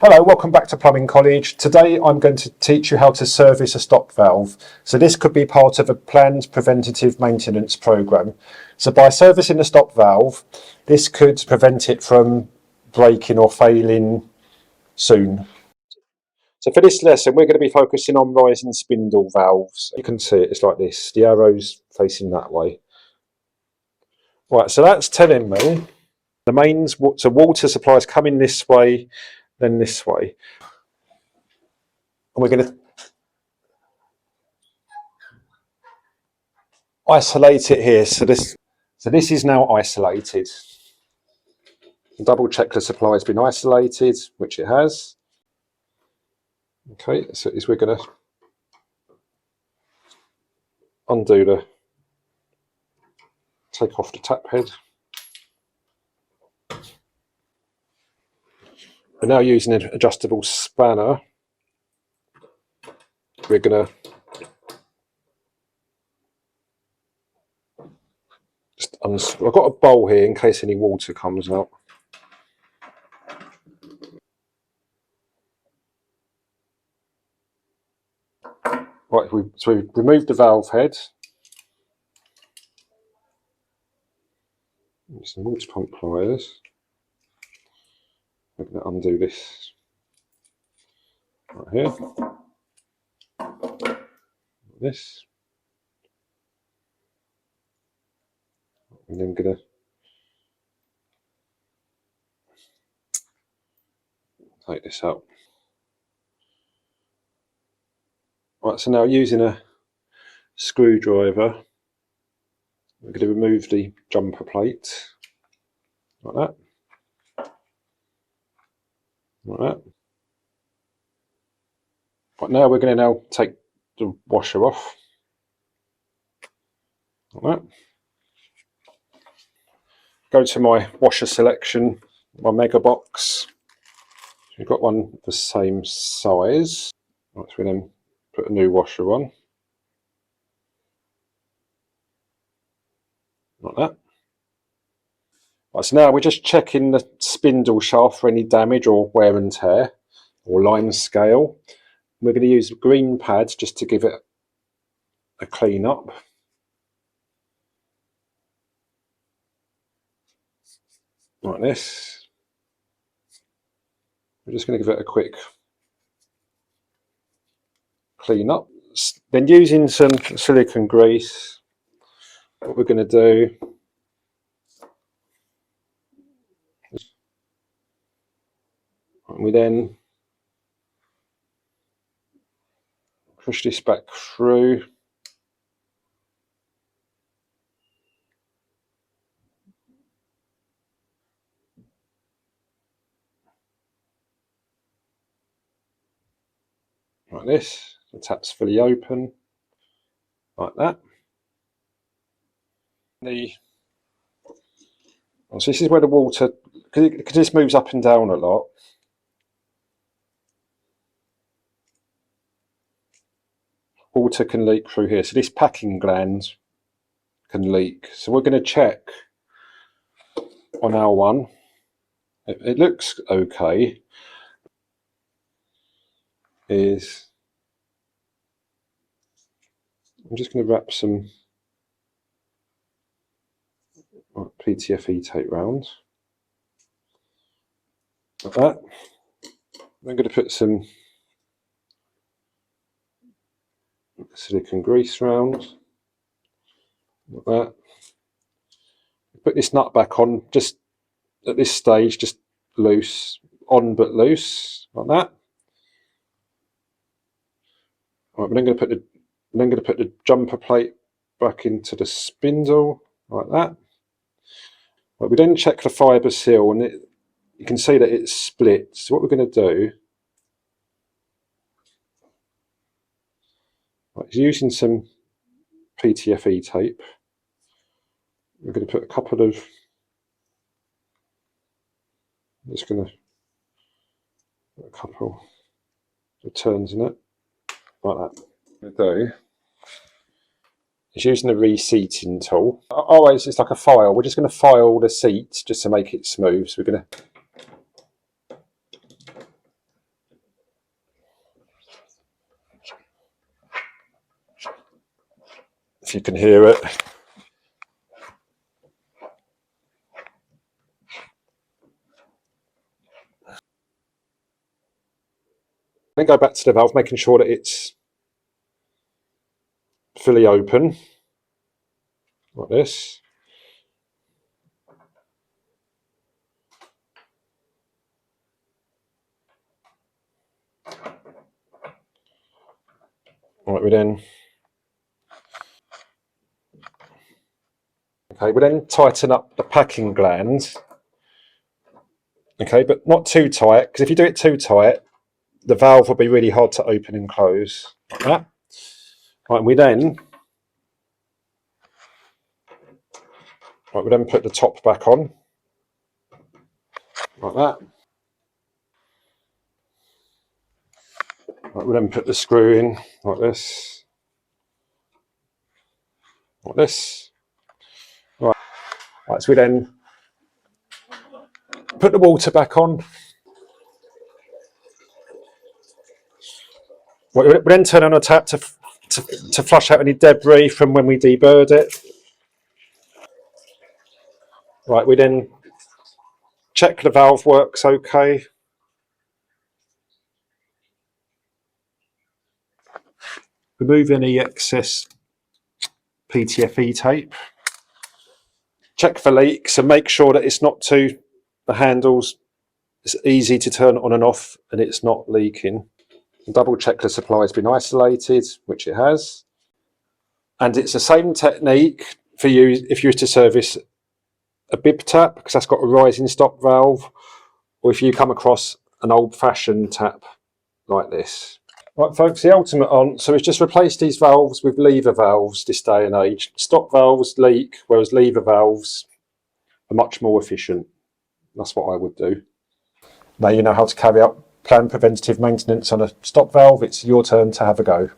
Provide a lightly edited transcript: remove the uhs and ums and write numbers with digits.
Hello, welcome back to Plumbing College. Today I'm going to teach you how to service a stop valve. So this could be part of a planned preventative maintenance program. So by servicing the stop valve, this could prevent it from breaking or failing soon. So for this lesson, we're going to be focusing on rising spindle valves. You can see it's like this, the arrow's facing that way. Right, so that's telling me the mains, so water supply is coming this way, then this way. And we're going to isolate it here. So this is now isolated. Double check the supply has been isolated, which it has. Okay, so we're going to take off the tap head. We're now using an adjustable spanner. We're going to I've got a bowl here in case any water comes out. Right, so we removed the valve head. Some water pump pliers. We're going to undo this right here. This. And then going to take this out. Right, so now using a screwdriver, we're going to remove the jumper plate, like that. Like that. Right, now we're going to take the washer off, like that. Go to my washer selection, my mega box. We've got one the same size. Right, so we then put a new washer on, like that. Right, so now we're just checking the spindle shaft for any damage or wear and tear or line scale. We're going to use green pads just to give it a clean up. Like this. We're just going to give it a quick clean up. Then using some silicone grease, what we're going to do is we then push this back through. Like this, the tap's fully open, like that. So this is where the water, because this moves up and down a lot, water can leak through here. So this packing gland can leak. So we're going to check on our one. It looks okay. I'm just going to wrap some PTFE tape round, like that. I'm going to put some silicone grease round, like that. Put this nut back on, just at this stage, just loose, on but loose, like that. Right, I'm then going to put the jumper plate back into the spindle, like that. Right, we then check the fibre seal, and you can see that it's split. So what we're going to do is using some PTFE tape, we're going to put a couple of, I'm just going to put a couple of turns in it, like that. What we're going to do is using the reseating tool. Always, it's like a file. We're just going to file the seat just to make it smooth. So we're going to if you can hear it. Then go back to the valve, making sure that it's fully open, like this. Right, we then tighten up the packing gland. Okay, but not too tight, because if you do it too tight, the valve will be really hard to open and close, like that. Right, and we then put the top back on, like that. Right, we then put the screw in, like this. Like this. Right, so we then put the water back on. We then turn on a tap to flush out any debris from when we deburred it. Right, we then check the valve works okay. Remove any excess PTFE tape. Check for leaks and make sure that it's not the handles, it's easy to turn on and off and it's not leaking. Double check the supply has been isolated, which it has. And it's the same technique for you if you were to service a bib tap, because that's got a rising stop valve, or if you come across an old-fashioned tap like this. Right, folks, the ultimate answer is just replace these valves with lever valves this day and age. Stop valves leak, whereas lever valves are much more efficient. That's what I would do. Now you know how to carry out planned preventative maintenance on a stop valve. It's your turn to have a go.